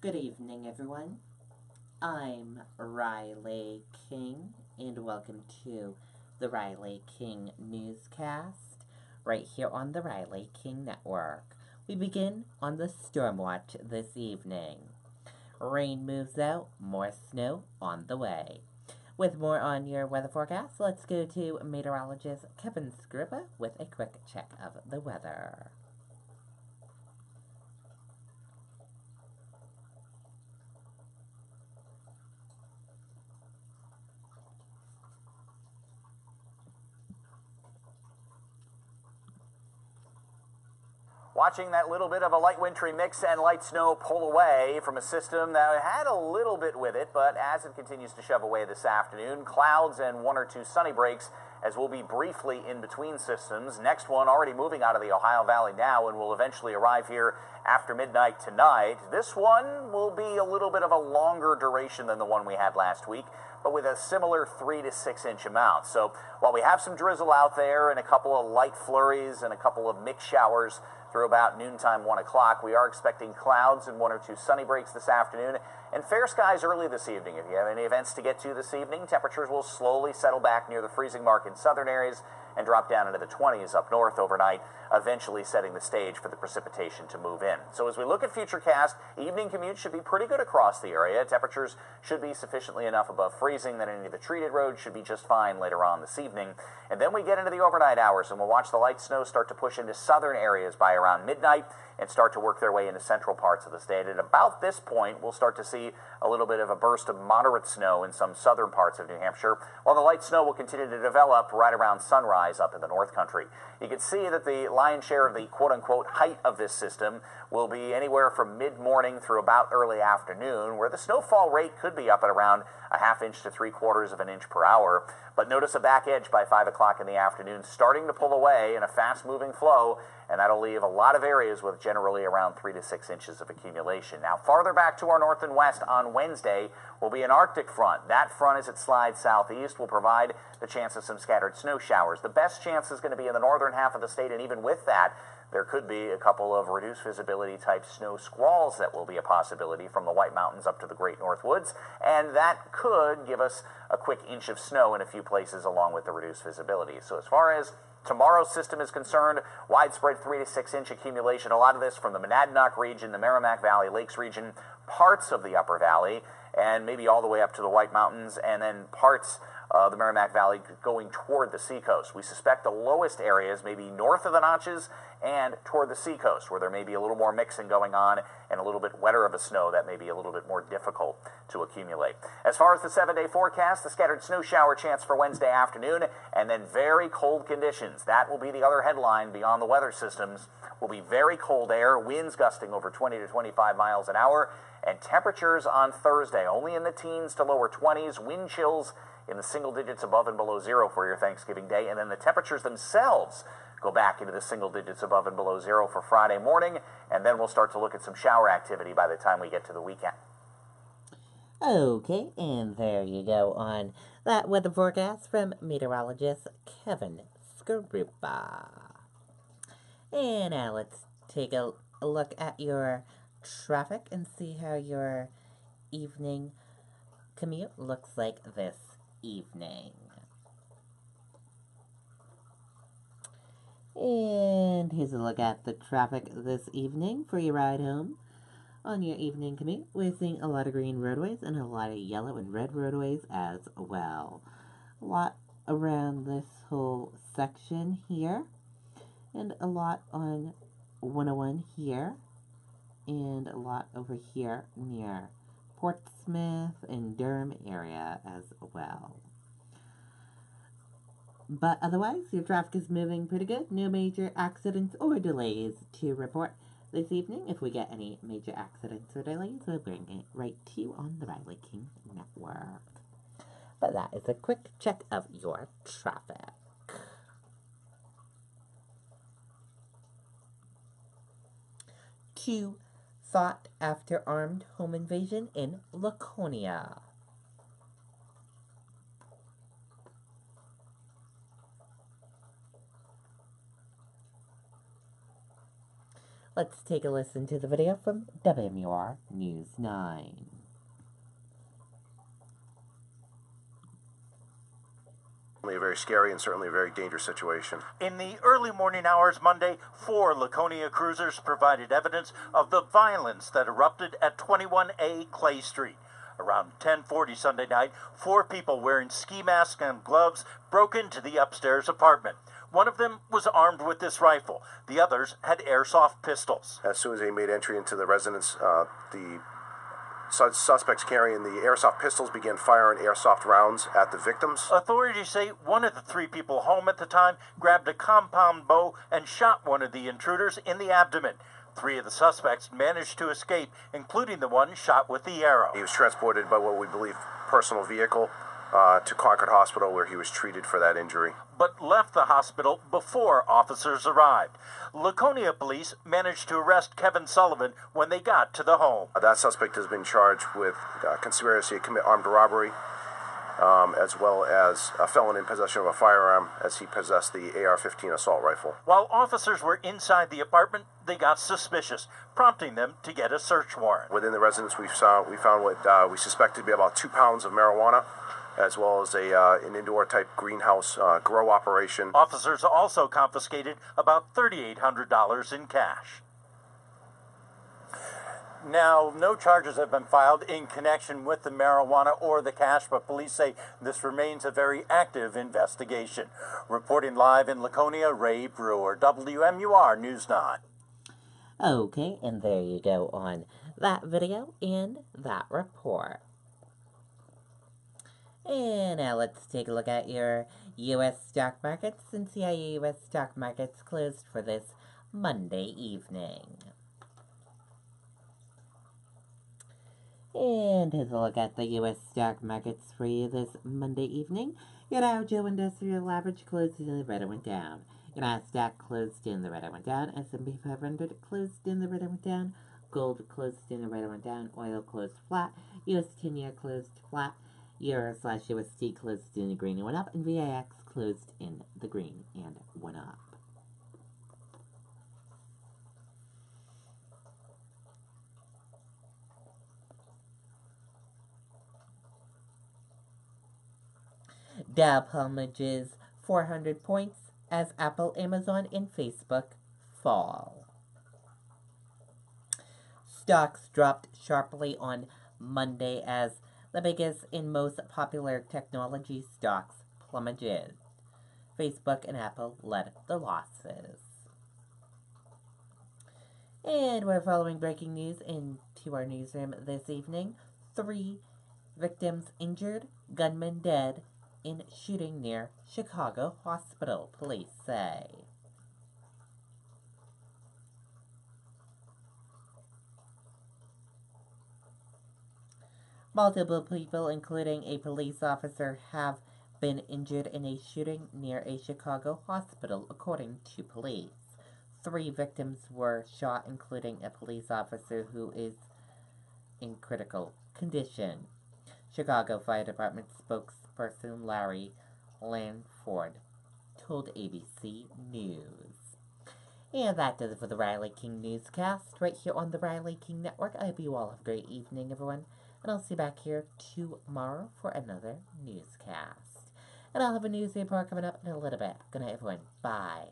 Good evening, everyone. I'm Riley King, and welcome to the Riley King Newscast, right here on the Riley King Network. We begin on the storm watch this evening. Rain moves out, more snow on the way. With more on your weather forecast, let's go to meteorologist Kevin Scribba with a quick check of the weather. Watching that little bit of a light wintry mix and light snow pull away from a system that had a little bit with it, but as it continues to shove away this afternoon, clouds and one or two sunny breaks as we'll be briefly in between systems. Next one already moving out of the Ohio Valley now and will eventually arrive here after midnight tonight. This one will be a little bit of a longer duration than the one we had last week, but with a similar 3 to 6 inch amount. So while we have some drizzle out there and a couple of light flurries and a couple of mixed showers through about noontime, 1 o'clock, we are expecting clouds and one or two sunny breaks this afternoon and fair skies early this evening. If you have any events to get to this evening, temperatures will slowly settle back near the freezing mark in southern areas and drop down into the 20s up north overnight, eventually setting the stage for the precipitation to move in. So as we look at futurecast, evening commute should be pretty good across the area. Temperatures should be sufficiently enough above freezing that any of the treated roads should be just fine later on this evening. And then we get into the overnight hours and we'll watch the light snow start to push into southern areas by around midnight and start to work their way into central parts of the state. At about this point, we'll start to see a little bit of a burst of moderate snow in some southern parts of New Hampshire, while the light snow will continue to develop right around sunrise up in the North Country. You can see that the lion's share of the quote-unquote height of this system will be anywhere from mid-morning through about early afternoon, where the snowfall rate could be up at around a half inch to 3/4 of an inch per hour. But notice a back edge by 5 o'clock in the afternoon starting to pull away in a fast-moving flow, and that'll leave a lot of areas with generally around 3 to 6 inches of accumulation. Now, farther back to our north and west on Wednesday will be an Arctic front. That front, as it slides southeast, will provide the chance of some scattered snow showers. The best chance is going to be in the northern half of the state, and even with that, there could be a couple of reduced visibility type snow squalls that will be a possibility from the White Mountains up to the Great North Woods, and that could give us a quick inch of snow in a few places along with the reduced visibility. So as far as tomorrow's system is concerned, widespread 3 to 6 inch accumulation, a lot of this from the Monadnock region, the Merrimack Valley Lakes region, parts of the Upper Valley, and maybe all the way up to the White Mountains, and then parts of the Merrimack Valley going toward the seacoast. We suspect the lowest areas may be north of the Notches and toward the seacoast, where there may be a little more mixing going on and a little bit wetter of a snow that may be a little bit more difficult to accumulate. As far as the 7-day forecast, the scattered snow shower chance for Wednesday afternoon, and then very cold conditions. That will be the other headline beyond the weather systems. Will be very cold air, winds gusting over 20 to 25 miles an hour, and temperatures on Thursday only in the teens to lower 20s, wind chills in the single digits above and below zero for your Thanksgiving Day, and then the temperatures themselves go back into the single digits above and below zero for Friday morning, and then we'll start to look at some shower activity by the time we get to the weekend. Okay, and there you go on that weather forecast from meteorologist Kevin Scribba. And now let's take a look at your traffic and see how your evening commute looks like this evening. And here's a look at the traffic this evening for your ride home. On your evening commute, we're seeing a lot of green roadways and a lot of yellow and red roadways as well. A lot around this whole section here, and a lot on 101 here, and a lot over here near Portsmouth and Durham area as well. But otherwise, your traffic is moving pretty good. No major accidents or delays to report this evening. If we get any major accidents or delays, we'll bring it right to you on the Riley King Network. But that is a quick check of your traffic. Two fought after armed home invasion in Laconia. Let's take a listen to the video from WMUR News 9. A very scary and certainly a very dangerous situation. In the early morning hours Monday, 4 Laconia cruisers provided evidence of the violence that erupted at 21A Clay Street. Around 10:40 Sunday night, 4 people wearing ski masks and gloves broke into the upstairs apartment. One of them was armed with this rifle. The others had airsoft pistols. As soon as they made entry into the residence, the suspects carrying the airsoft pistols began firing airsoft rounds at the victims. Authorities say one of the 3 people home at the time grabbed a compound bow and shot one of the intruders in the abdomen. 3 of the suspects managed to escape, including the one shot with the arrow. He was transported by what we believe personal vehicle to Concord Hospital, where he was treated for that injury, but left the hospital before officers arrived. Laconia police managed to arrest Kevin Sullivan when they got to the home. That suspect has been charged with conspiracy to commit armed robbery, as well as a felon in possession of a firearm, as he possessed the AR-15 assault rifle. While officers were inside the apartment, they got suspicious, prompting them to get a search warrant. Within the residence, we found what we suspected to be about 2 pounds of marijuana, as well as an indoor-type greenhouse grow operation. Officers also confiscated about $3,800 in cash. Now, no charges have been filed in connection with the marijuana or the cash, but police say this remains a very active investigation. Reporting live in Laconia, Ray Brewer, WMUR News 9. Okay, and there you go on that video and that report. And now let's take a look at your U.S. stock markets and see how your U.S. stock markets closed for this Monday evening. And take a look at the U.S. stock markets for you this Monday evening. Your Dow Jones Industrial Average closed in the red and went down. Your Nasdaq closed in the red and went down. S&P 500 closed in the red and went down. Gold closed in the red and went down. Oil closed flat. U.S. 10-year closed flat. Euro/USD closed in the green and went up. And VIX closed in the green and went up. Dow plummages 400 points as Apple, Amazon, and Facebook fall. Stocks dropped sharply on Monday as the biggest and most popular technology stocks plummeted. Facebook and Apple led the losses. And we're following breaking news into our newsroom this evening. 3 victims injured, gunman dead in shooting near Chicago hospital, police say. Multiple people, including a police officer, have been injured in a shooting near a Chicago hospital, according to police. 3 victims were shot, including a police officer who is in critical condition. Chicago Fire Department spokesperson Larry Lanford told ABC News. And that does it for the Riley King Newscast, right here on the Riley King Network. I hope you all have a great evening, everyone. And I'll see you back here tomorrow for another newscast. And I'll have a news report coming up in a little bit. Good night, everyone. Bye.